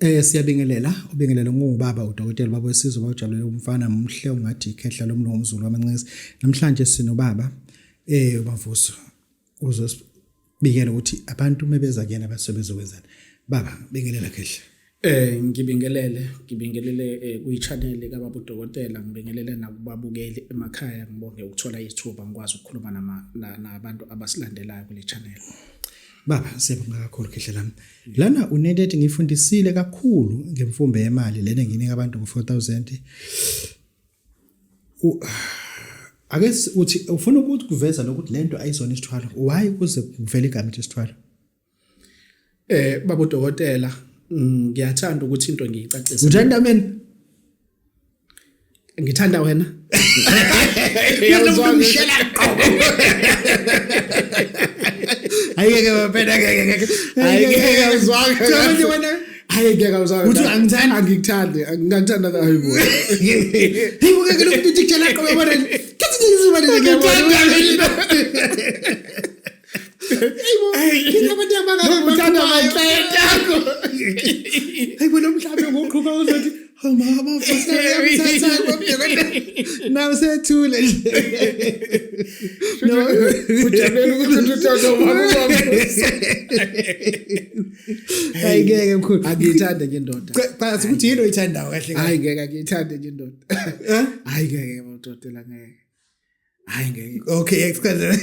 Siyabingelela ngubaba udokotela baba wesizwe bawujabulela umfana umhle ungathi ikhehla lomlungu umzulu wamancisi. Namhlanje sinobaba uMavuso uzosibikela ukuthi abantu mebeza kuyena abasebenza ukwenzani. Baba bingelela khehla. Ngibingelele kuyi-channel kaBaba uDokotela, ngibingelele nakubabukeli emakhaya, ngibonge ukuthola ithuba ngikwazi ukukhuluma nabantu abasilandelayo kule channel. Baba siyabonga kakhulu khehla lami. Lana unendethi ngifundisile kakhulu ngemfundo yemali lena nginika abantu ngo-4,000. Ake uthi ufuna ukuthi kuveza lokuthi lento ayizona isithwalo. Why kuze kuvele igama ethi isithwalo? Baba uDokotela, ngiyathanda ukuthi into ngiyicacise. Uthanda mina? Ngithanda wena. Ngiyazwangishela qobo. Ayike baphela ngeke. Ayike uzwanga. Manje wena Ayike uzwanga. uthi angithandi. Angikuthandi. Ngikuthanda hayibo. Hibo ke lokhu uthi tshela qobo yabona. Kathi ngizibane ngiyabona. Hayibo. Abantu abangaka yakho. Hayibo nomhlaba ngoqhuba uzothi mama mfana yamthatha kwabona. Nawe sethule nje. No, Ujabule ukuthi uthanda umama. Ayike mkhulu. Angithanda nje indoda. Phakathi ukuthi yini oyithandayo kahle kahle. Hayi ngeke ngithande nje indoda. Hayi ngeke udokotela ngeke. Hayi ngeke. Okay, excuse.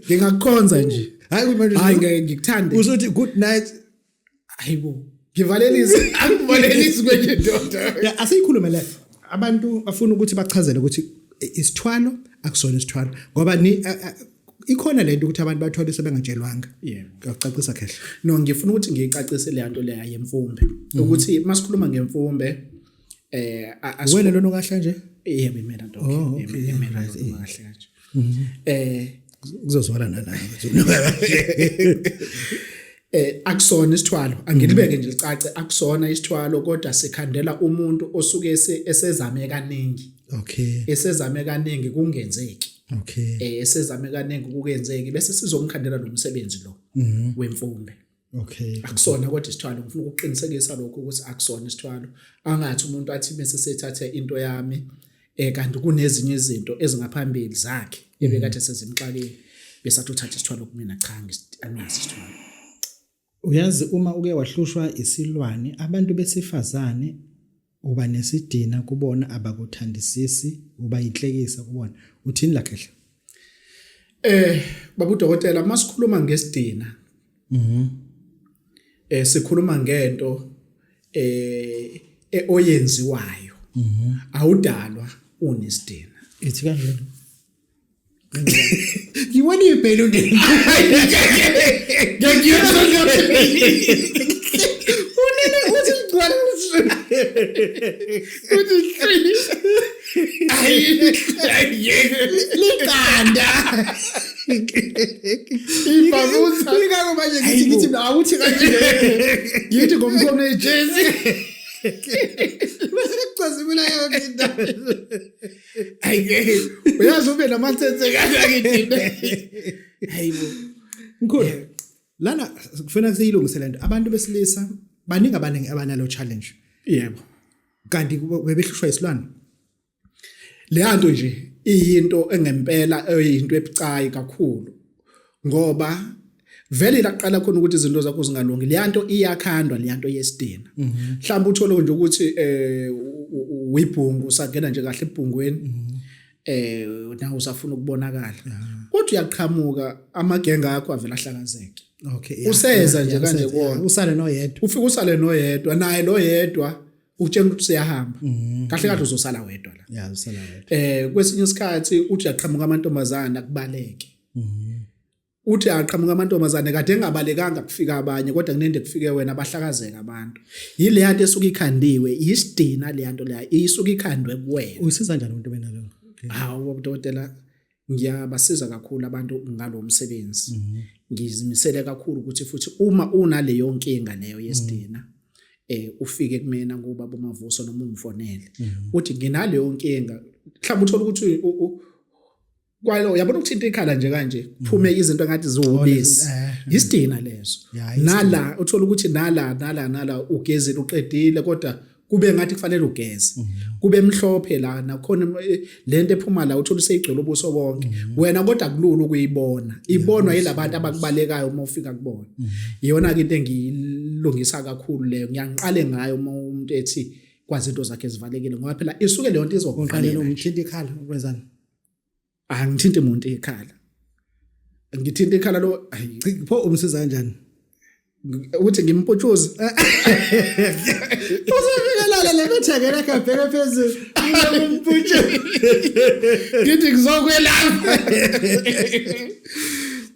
Ngingakukhonza nje. Hayi manje. Hayi ngeke ngikuthande. Uzothi good night. Hayibo. Ngivalelise, akuvalelise kwenye indoda. Ya asiyikhulume la. Abantu bafuna ukuthi bachazele ukuthi isithwalo akusona isithwalo ngoba ni ikhona lento ukuthi abantu bathola sebengatshelwanga. Yebo. Ngiyacacisa kahle. No, ngifuna ukuthi ngiyicacise le nto leya yemfumbe. Ukuthi masikhuluma ngemfumbe wena lona kahle nje? Yebo mina nto. Mina kahle kanje. Kuzozwala nala. Akusona isithwalo, angilibeke nje licace, akusona isithwalo kodwa sikhandela umuntu osuke esezame kaningi. Okay. Esezame kaningi kungenzeki. Okay. Esezame kaningi kungenzeki bese sizomkhandela lo msebenzi lo wemfumbe. Okay. Akusona kodwa isithwalo, ngifuna ukuqinisekisa lokho ukuthi akusona isithwalo. Angathi umuntu athi bese sethathe into yami kanti kunezinye izinto ezingaphambili zakhe ebekade sezimxakile bese athi uthatha isithwalo kumina, cha anginaso isithwalo. Uyazi uma uke wahlushwa isilwane abantu besifazane uba nesidina kubona abakuthandisisi uba inhlekisa kubona uthini la khehla? Baba uDokotela, masikhuluma ngesidina sikhuluma ngento oyenziwayo awudalwa unesidina. Ithi kanjalo. Ngibona ibhelu nje. Unene uthi ngicwala uthi liqanda. Ibabuza Ngikho manje ngithi awuthi kanje. yithi ngomkhono ejezi. Cazimula yonke into. Ayike uyazi ube namathethe kangakithi. Hayibo. Mkhulu. Lana kufanele siyilungise lento. Abantu besilisa baningi abaningi abanalo challenge. Yebo. Kanti bebehlushwa isilwane. Le nto nje iyinto engempela eyinto ebucayi kakhulu. Ngoba vele laqala khona ukuthi izinto zakho zingalungi. Le nto iyakhandwa, le nto yesidina. Mhlawumbe uthole nje ukuthi uyibhungu usangena nje kahle ebhungweni. Nawe usafuna ukubonakala. Kodwa uyaqhamuka amagenga akho avela ahlakazeke. Okay. Useza nje kanje kuona. Usale noyedwa. Ufika usale noyedwa, naye lo yedwa utshela ukuthi siyahamba. Kahle kahle uzosala wedwa la. Yeah, usala wedwa. Kwesinye isikhathi uthi uyaqhamuka amantombazana akubaleke. Uthi aqhamuka amantombazane kade engabalekanga kufika abanye kodwa kunende kufike wena abahlakazeka abantu. Yile nto esuka ikhandiwe, isidina le nto leya isuka ikhandwe kuwena. Uyisiza kanjani umuntu benalo? Hawu uDokotela, ngiyabasiza kakhulu abantu ngalo msebenzi. Ngizimisele kakhulu ukuthi futhi uma unaleyo nkinga leyo yesidina ufike kumina ngubaba uMavuso noma umfonele uthi nginaleyo nkinga, mhlawumbe uthola ukuthi kwalo yabona ukuthinta ikhala nje kanje kuphume izinto engathi ziwubisi isidina lezo nala uthola ukuthi nala ugezile uqedile kodwa kube ngathi kufanele ugeze kube emhlophe la nakhona lento ephuma la uthola useyigcwele ubuso bonke wena kodwa kulula ukuyibona ibonwa yilabantu abakubalekayo uma ufika kubona iyona into engilungisa kakhulu leyo ngiyangiqale ngayo uma umuntu ethi kwazi into zakhe zivalekile ngoba phela isuke leyo nto izokuqalela umthinta ikhala ukwenzani angithinti umuntu ikhala ngithinta ikhala lo pho umsiza kanjani uthi ngimputshuze uzofikelala lekuthekela kabheke phezulu ngimputshuze ngithi ngizokwelapha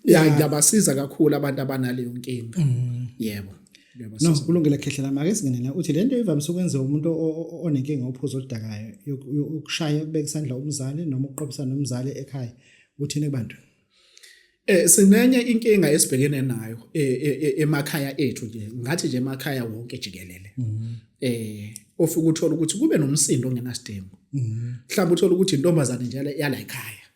ngiyabasiza kakhulu abantu abanaleyo nkinga yebo no kulungile khehlela make singenela uthi lento ivamise ukwenza umuntu onenkinga ophuzo oludakayo ukushaya kubeka isandla umzali noma ukuqobisana nomzali ekhaya uthini kubantu sinenye inkinga esibhekene nayo emakhaya ethu nje ngathi nje emakhaya wonke jikelele ofika uthola ukuthi kube nomsindo ongenasidingo mhlawumbe uthola ukuthi intombazane njalo yala ekhaya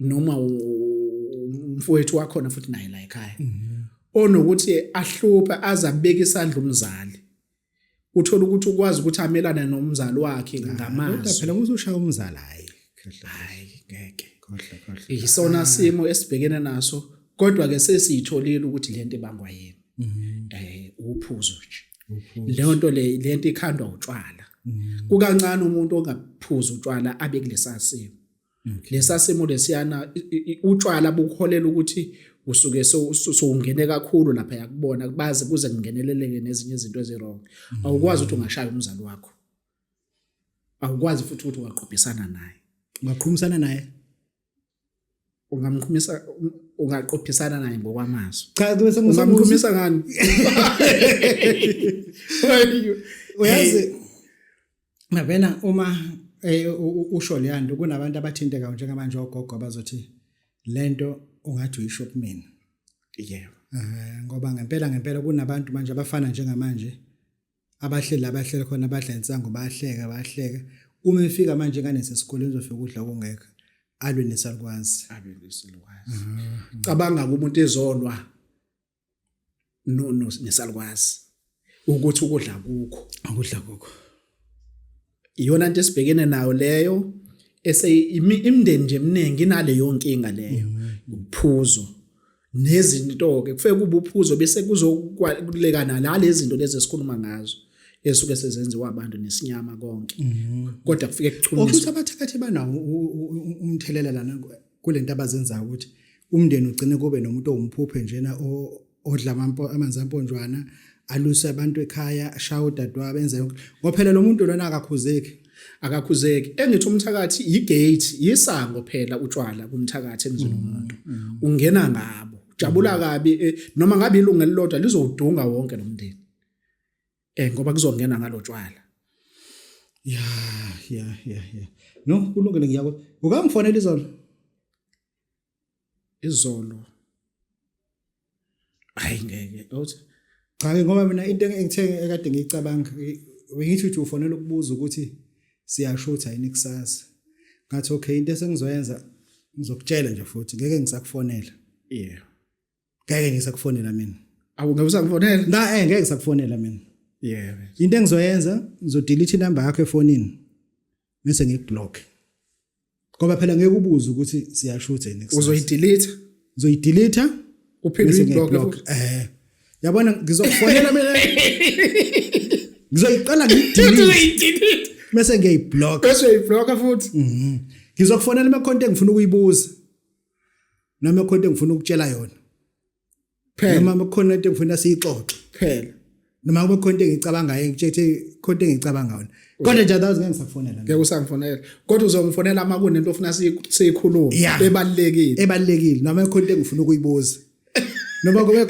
noma umfowethu wakhona futhi naye la ekhaya onokuthi ahlupha azabeka isandla umzali uthola ukuthi ukwazi ukuthi amelane nomzali wakhe ngamazwi phela uzoshaya umzali hayi ngeke khohla isona simo esibhekene naso kodwa ke sesiyitholile ukuthi lento ibangwa yini uphuzo nje leyo nto lento ikhandwa utshwala kukancane umuntu ongaphuza utshwala abe kulesa simo lesa simo lesiyana utshwala bukholela ukuthi usuke soungene kakhulu lapha yakubona baze kuze kungeneleleke nezinye izinto ezirong awukwazi ukuthi ungashaya umzali wakho awukwazi futhi ukuthi ungaqophisana naye ungaqhumisana naye ungaqophisana naye ngokwamazwi cha kube ungamkhumisa ngani uyazi mabena uma usho leyanto kunabantu abathinteka njengamanje ogogo abazothi lento ungathi uyisho kumina yebo ngoba ngempela kunabantu manje abafana njengamanje abahleli khona badla insango bayahleka uma efika manje ngane sesikoleni uzofika ukudla kungekho alwe nesalukwazi cabanga umuntu ezolwa no nesalukwazi ukuthi ukudla kukho iyona into esibhekene nayo leyo imindeni nje eminingi inaleyo nkinga leyo uphuzo nezinto ke kufeke kube uphuzo bese kuzokulekana nalezi zinto lezi esikhuluma ngazo esuke sezenziwa abantu nesinyama konke kodwa kufike kuchunyiswa ukuthi abathakathi banawo umthelela lana kulento abazenzayo ukuthi umndeni ugcine kube nomuntu owumphuphe njena odla amanzi amponjwana aluse abantu ekhaya ashaya udadwa benze ngoba phela lo muntu lona akakhuzeki engithi umthakathi igate yisango phela utshwala kumthakathi emzini womuntu ungena ngabo jabula kabi noma ngabe ilungu elilodwa lizowudunga wonke nomndeni ngoba kuzongena ngalo tshwala ya no kulungile ngiyako ukangifonela izolo hayi ngeke uthi cha ngoba mina into engithe ekade ngicabanga ngithi uthi ufonela ukubuza ukuthi siyashutha yini kusasa ngathi okay into esengizoyenza ngizokutshela nje futhi ngeke ngisakufonela ngeke ngisakufonela mina awungakufonela ngeke ngisakufonela mina into engizoyenza ngizodelete inamba yakho efonini bese ngikublock ngoba phela ngeke ubuze ukuthi siyashutha yini kusasa uzoyidelete uphinde uyiblock yabona ngizokufonela mina ngizoyiqala ngidelete bese ngiyiblock futhi ngizokufonela emakhonto engifuna ukuyibuza noma emakhonto engifuna ukutshela yona phela noma emakhonto engifuna siyixoxe phela noma emakhonto engicabangayo ngitshekhe khonto engicabanga yona kodwa nje adazi ngeke ngisakufonela ngeke usangifonela kodwa uzongifonela uma kunento ofuna siyikhuluma ebalekile noma emakhonto engifuna ukuyibuza noma kube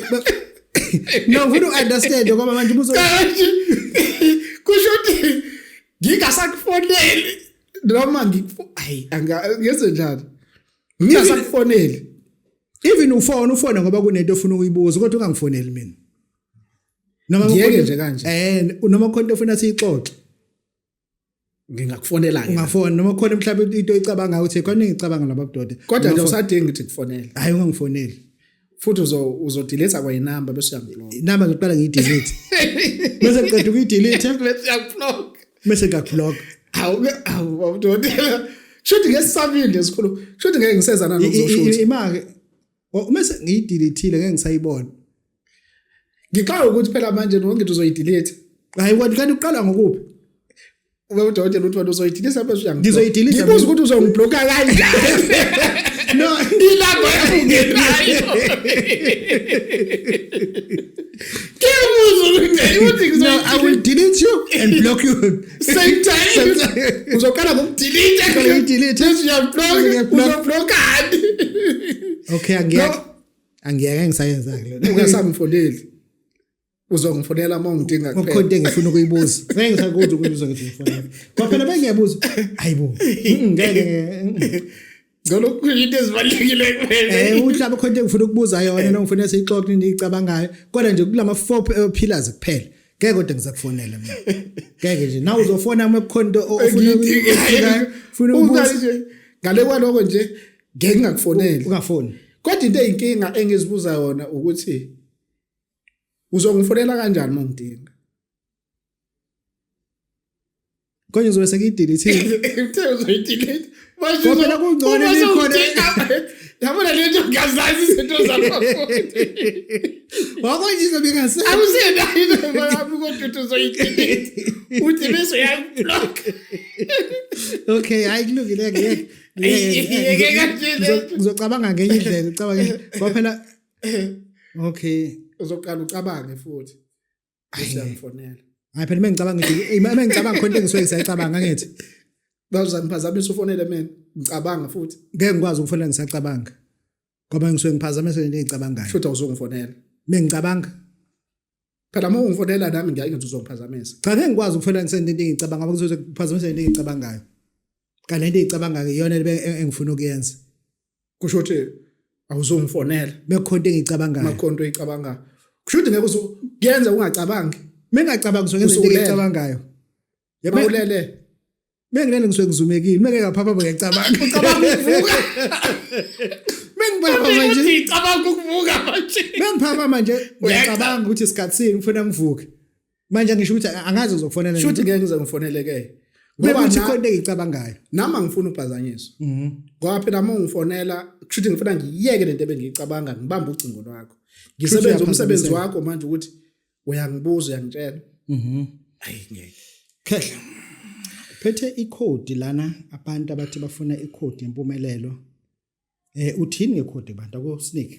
no ngifuna uunderstand ngoba manje ubuzo kusho ukuthi ngingasakufoneli noma ngenze njani ngingasakufoneli even ufone ngoba kunento ofuna ukuyibuza kodwa ungangifoneli mina noma ngeke nje kanje noma khonto ofuna siyixoxe ngingakufonela ke ungafona noma khona mhlawumbe into icabanga ukuthi khona ngicabanga lababudoda kodwa nje usadinga ukuthi kufonele hayi ungangifoneli futhi uzodelete kwa inamba bese uyangiblock inamba ngiqala ngiyidelete bese ngiqeda ukuyidelete bese uyangiblock bese ngakublock awu babudodela shothi ngesisabile esikhulu shothi ngeke ngisezana nokuzoshuthi imake umase ngiyidelethile ngeke ngisayibona ngiqala ukuthi phela manje nonke uzoyidelete hayi kanti uqala ngokuphi ubudodela uthi wena uzoyidelete bese uyangiblock ngizoyidelete ngibuza ukuthi uzongiblocka kanjani no ilapho ungenayo no, I will delete you and block you same time uzokala ngokudelete bese uyablock uzoblockani okay angiyeke ngisayenza ke ungasangifoneli uzongifonela uma ngidinga kuphela ukhonto engifuna ukuyibuza ngeke ngisakuthi ukuthi uzongifonela kwaphela bengiyabuza hayibo ngeke ngolokuyinto ezibalekile kuphela uhlaba khonto engifuna ukubuza yona noma ngifuna siyixoxe into engicabangayo kodwa nje kulama 4 pillars kuphela ngeke kodwa ngizakufonela mina ngeke nje nawe uzofona uma kukhonto ofuna ukubuza ngale kwaloko nje ngeke ngingakufoneli ungafoni kodwa into eyinkinga engizibuza yona ukuthi uzongifonela kanjani uma ngidinga konje uzobe sekiyidelethile uthe uzoyidelete manje phela kungcono likhona yabona lento ngazazi izinto zakho wakonje izobe ngase awusenayo bayabi kodwa uzoyidelete uthi bese uyangiblock okay hayi kulungile ngeke ngizocabanga ngenye indlela ucabanga kwaphela okay uzoqala ucabange futhi bese uyangifonela hayi phela mengicabanga ngithi mengicabanga khona engisuke ngisayicabanga ngithi bazangiphazamisa ufonele mina ngicabanga futhi ngeke ngikwazi ukufonela ngisacabanga ngoba ngisuke ngiphazamise into engicabangayo futhi awuzongifonela mengicabanga phela uma ungifonela nami ngiyake ngithi uzongiphazamisa cha ngeke ngikwazi ukufonela ngisende into engicabanga ngoba kuzobe kuphazamisa into engicabangayo kanti into engicabangayo iyona engifuna ukuyenza kusho ukuthi awuzongifonela bekukhonto engicabangayo makhonto eyicabangayo kusho ukuthi ngeke uzoyenza ungacabangi mengacabangi ngizoyenza into engicabangayo yebo ulele mengilele ngisuke ngizumekile mengeke ngaphapha ngiyacabanga ucabanga ukuvuka mengiphapha manje ngicabanga ukuvuka manje mengiphapha manje ngiyacabanga ukuthi isikhathi sini ngifuna ngivuke manje ngisho ukuthi angazi uzokufonela nje ukuthi ngeke ngize ngifoneleke ngoba nje khona engicabangayo nama ngifuna ukuphazanyiswa ngoba phela uma ungifonela kusho ukuthi ngifuna ngiyeke lento ebengiyicabanga ngibambe ucingo lwakho ngisebenza umsebenzi wakho manje ukuthi uyangibuza uyangitshela ayi ngeke khehla phethe icode lana abantu abathi bafuna icode yempumelelo uthini ngecode bantu ako sneak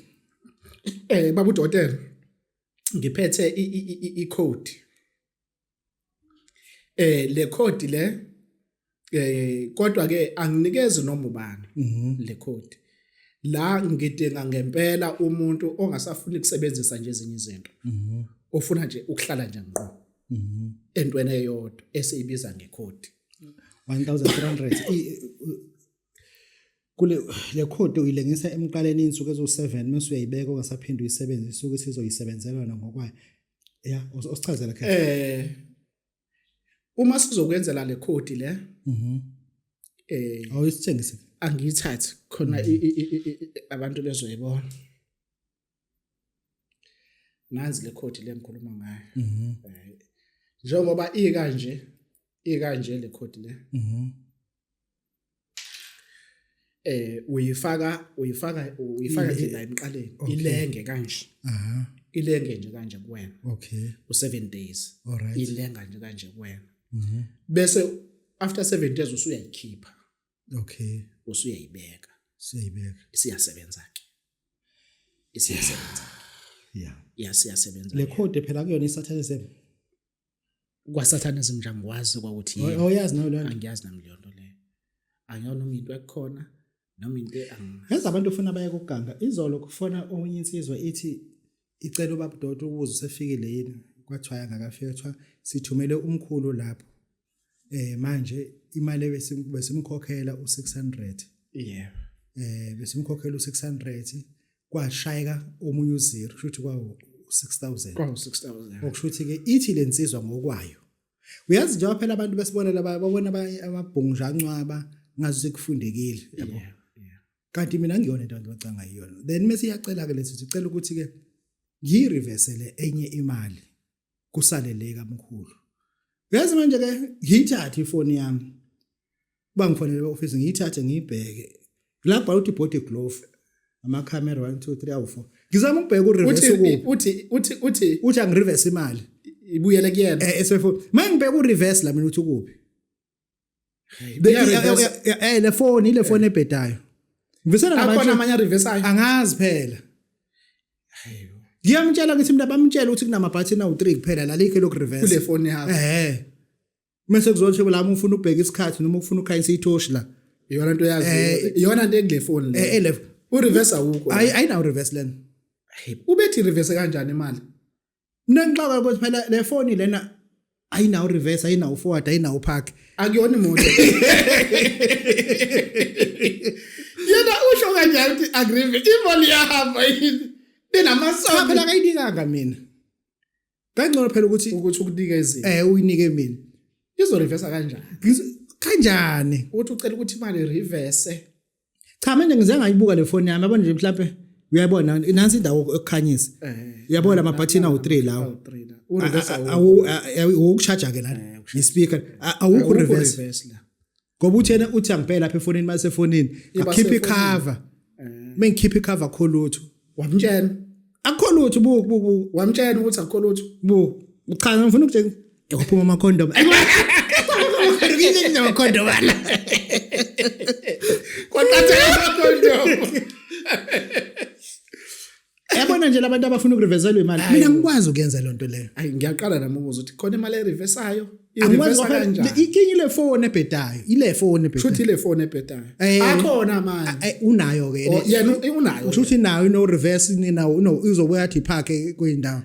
baba udokotela ngiphethe icode le code le kodwa ke anginikezi noma ubani le code la ngidinga ngempela umuntu ongasafuni ukusebenzisa nje ezinye izinto ofuna nje ukuhlala nje ngqo entweni eyodwa esiyibiza ngecode 1300 kule le code uyilengisa emqaleni insuku ezo7 mase uyayibeka ongasaphindi uyisebenzise isuke sizoyisebenzela yona ngokwayo ya usichazela khe uma sizokwenzela le code le awuyisithengise angiyithathi khona abantu bezoyibona nanzi le code le ngikhuluma ngayo njengoba ikanje le code le uyifaka nje la emqaleni ilenge kanje ilenge nje kanje kuwena okay u7 days alright ilenga nje kanje kuwena bese after 7 days usuyayikhipha okay usuyayibeka siyayibeka isiyasebenza ke isiyasebenza yeah siyasebenza le code phela kuyona isatanism kwaSatanism nje ngikwazi ukuthi awuyazi nayo leyo angiyazi nami leyo nto leyo angiyona noma into ekhona noma into yazi abantu ufuna baye kuganga izolo kufona omunye insizwa ithi icela ubaba Dot ukuze usefikile yini kwathiwa angakafika kuthiwa sithumele umkhulu lapho manje imali besimkhokhela u600 yeah besimkhokhela u600 kwashayeka omunye u0 kusho ukuthi kwawo 6000 kwawo 6000 okusho ukuthi ke ithi lensizwa ngokwayo Uyazi njengoba phela abantu besibonela babona amabhungja ancwaba ngazi sekufundekile yabo. Kanti mina ngiyona into engicanga yiyona. Then mase iyacela ke lethi sicela ukuthi ke ngireversele enye imali kusaleleka mkhulu. Uyazi manje ke ngiyithatha ifoni yami. Bangifonele e-office ngiyithathe ngiyibheke. Lapha uthi body glove ama camera 1 2 3 4. Ngizama ukubheka ureverse uthi angireverse imali. Ibuyele kuyena. Esefoni. Mangibheka ureverse la mina uthi kuphi? Le phone ile phone ebhedayo. Ngivisela nabantu amanye reverse ayo. Angazi phela. Hayibo. Ngiyamtshela ukuthi mina bamtshela ukuthi kunama button awu3 kuphela la likhe lokhu reverse. Kule phone yakho. Mase kuzothi la ufuna ubheka isikhathi noma ufuna ukhanyisa ithoshi la. Iyona into yazi. Iyona into ekule phone le. Ureverse awukho. Ayinawo reverse lena. Ubethi reverse kanjani imali? Mina ngixoxa ukuthi phela le phone lena ayinawo reverse, ayinawo forward, ayinawo park. Akuyona imoto. Yena usho kanjani ukuthi agree imali yahamba yini? Benamasondo phela kayinikanga mina. Ngangcono phela ukuthi ukunikeze. Uyinike mina. Izo reverse kanjani? Kanjani? Uthi ucela ukuthi imali reverse. Cha manje ngize ngayibuka le phone yami yabona nje mhlawumbe uyayibona nansi indawo ekukhanyisa. Uyabona ama button awu3 lawo. Ureverse awukucharge ke lana. Ispeaker awukho reverse la. Ngoba uthena uthi angibheka lapha efonini mase efonini akhipha icover. Mengikhipha icover kholutho. Wamtshela. Akho lutho buku. Wamtshela ukuthi akho lutho. Cha ngifuna ukutshela ukuphuma ama condom. Ngike ngina condom la. Kontatha condom. Yabona nje labantu abafuna ukureverselwa imali. Mina ngikwazi ukuyenza le nto leyo. Hayi ngiyaqala nami ukuza ukuthi khona imali ereversayo. Ireverse kanjani? Ikinyi le phone ebhedayo. Ile phone ebhedayo. Futhi ile phone ebhedayo. Akhona manje. Unayo ke. Yena unayo. Uthi nayo no reverse nawo uzobuya athi park kwindawo.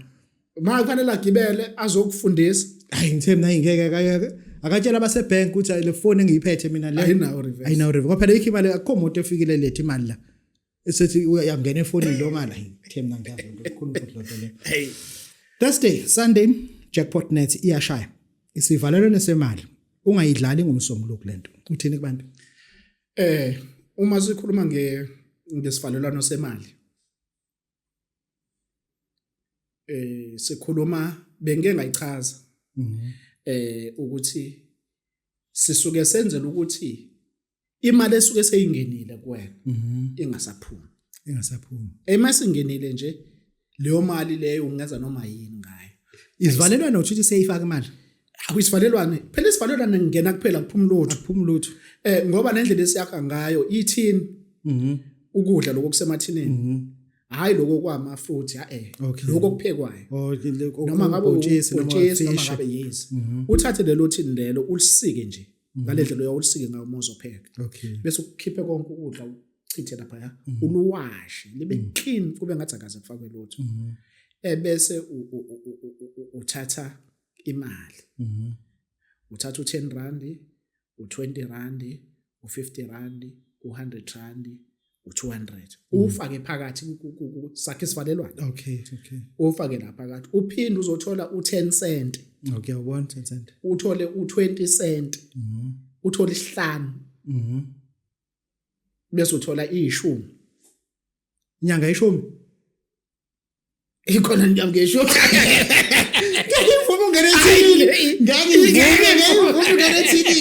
Ma kufanele agibele azokufundisa. Hayi ngithe mina ngeke akatshela abase bank ukuthi le phone engiyiphethe mina le. Ayinawo reverse. Ayinawo reverse. Ngoba phela ikho imali akho umuntu efikile lethe imali la. Esethi uyangena efonini lo mala ngithe mina ngazi ukukhuluma ukuthi le. Hey. Thursday, Sunday, jackpot net iyashaya. Isivalelwane semali. Ungayidlali ngomsombuluko lento. Uthini kubantu? Uma sikhuluma ngesivalelwano semali. Sikhuluma bengeke ngayichaza. Ukuthi sisuke senzela ukuthi imali esuke seyingenile kuwena ingasaphumi. Emasingenile nje leyo mali leyo ungenza noma yini ngayo. Isivalelwane uthi seyifaka imali. Akuyisivalelwane. Phela isivalelwane ngena kuphela kuphuma lutho. Ngoba nendlela esiyakha ngayo ithini ukudla lokho kusemathineni. Hayi lokho kwama fruit lokho kuphekwayo. Noma ngabe ubhontshisi noma ngabe yes. Uthathe lelo thini lelo ulisike nje. Ngale ndlela uyolisike ngayo umozopheka. Bese ukukhiphe konke ukudla uchithe lapha ya. Uluwashe libe clean kube ngathi akaze kufakwe lutho. Bese uthatha imali. Uthatha u10 rand, u20 rand, u50 rand, u100 rand, u200. Ufake phakathi sakhe sivalelwane. Okay. Ufake lapha phakathi. Uphinde uzothola u10 cent. Okay, 1 cent. Uthole u20 cent. Uthole 5. Bese uthola i10. Inyanga i10. Ikhona inyanga i10. Ngiyivuma ngenethini. Ngiyivuma ngenethini.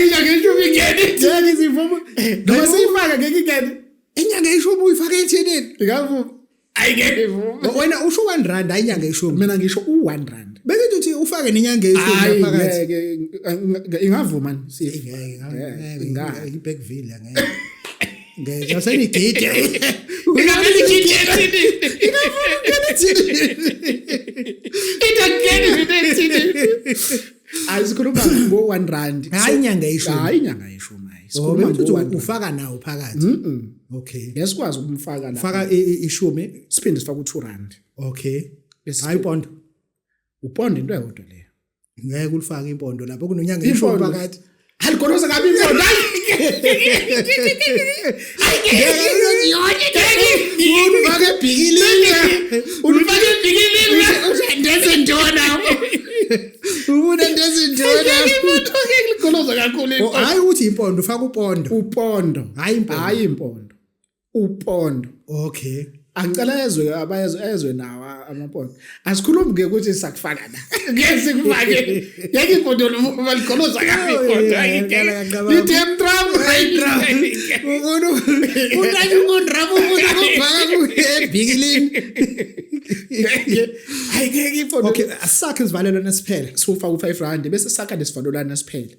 Inyanga i10 ingene. Ngiyivuma. Noma siyifaka ngeke ingene. Inyanga i10 uyifaka ethinini. Ngiyavuma. Ayingeke vuma. Wena usho 1 rand ayinyanga i10. Mina ngisho u1 rand. Bengithi uthi ufake nenyanga e10 phakathi. Ingavuma nje. Ngeke iBackville ngeke. Ngeke asenigide. Ingavele igide. Ayisikhuluma ngo1 rand. Hayi inyanga e10. Hayi inyanga e10 hayi. Sikhuluma ukuthi ufaka nawo phakathi. Okay. Ngesikwazi ukumfaka la. Ufaka i10 siphinde sifaka u2 rand. Okay. Hayi pondo. Upondo into eyodwa leyo. Ngeke ulifake impondo lapho kunonyanga e10 phakathi. Alikhonoza kabi impondo. Ufake ebhikilini. Ufake ebhikilini. Usandeze ntona. Unendezi njona. Ngikoloza kakhulu. Hayi uthi impondo ufaka upondo. Upondo. Hayi impondo. Upondo. Okay. Angicela ezwe nawo amapondo. Asikhulumi ke ukuthi sakufaka la. Ngeke sikufake. Yeke impondo balikoloza kabi impondo. Litem drum. Unathi undramu ufaka ebhikilini. Hayi ngeke impondo. Okay, asakhe isivalelwane siphele. Sufaka u5 bese sakha lesivalelwane siphele.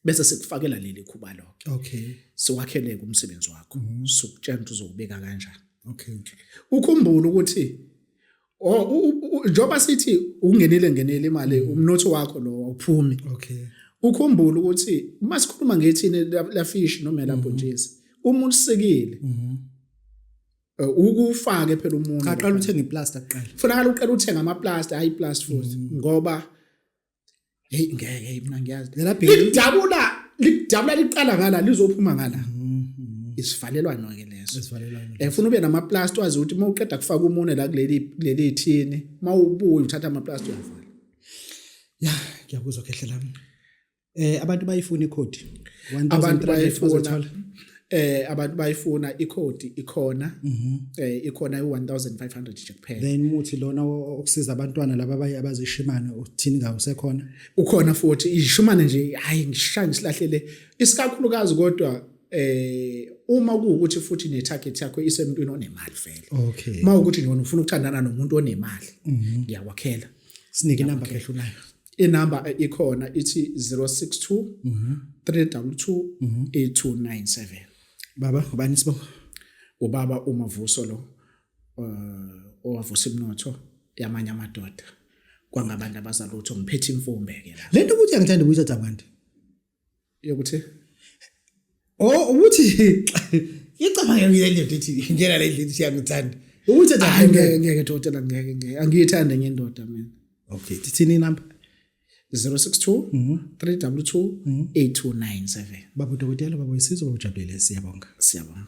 Bese sikufakela leli khuba lokho. Okay. Siwakhele kumsebenzi wakho. Sokutshela ukuthi uzobeka kanjani. Okay. Ukhumbula ukuthi njoba sithi ungenile imali umnotho wakho lo awuphumi. Okay. Ukhumbula ukuthi masikhuluma ngethini la fish noma lapho nje umuntu sikile. Ukufake phela umuntu. Qaqala uthenga iplaster kuqala. Kufanele uqale uthenga ama plaster hayi plaster futhi ngoba hey ngeke mina ngiyazi. Lidabula liqala ngala lizophuma ngala. Isivalelwano ke leso. Isivalelwano. Ufuna ube nama plaster wazi ukuthi mawuqeda kufaka umune la kuleli thini mawubuye uthatha ama plaster uyavala. Ya, ngiyakuzwa khehle lami. Abantu bayifuna ikhodi. Abantu bayifuna ikhodi ikhona. Ikhona u1500 nje kuphela. Then muthi lona okusiza abantwana laba abazishimane uthini ngawo sekhona. Ukhona futhi ishimane nje hayi ngishaya ngisilahlele isikakhulukazi kodwa uma kuukuthi futhi ne target yakho isemntwini onemali vele. Okay. Mawukuthi nje ufuna ukuthandana nomuntu onemali ngiyawakhela. Sinike inamba khehle unayo. Inamba ikhona ithi 062 322 8297. Baba ubani isibo? Ubaba uMavuso lo owavusa imnotho yamanye amadoda kwangabantu abazalutho ngiphethe imfumbe ke la. Lento ukuthi angithanda ukuyithatha abantu. Yokuthi ukuthi icabanga ngile nto ethi ngena le ndlela siyangithanda. Ukuthatha ngeke dokotela ngeke angiyithanda enye indoda mina. Okay, thini inamba? 062 322 8297. Baba dokotela baba isizwe bajabulele siyabonga. Siyabonga.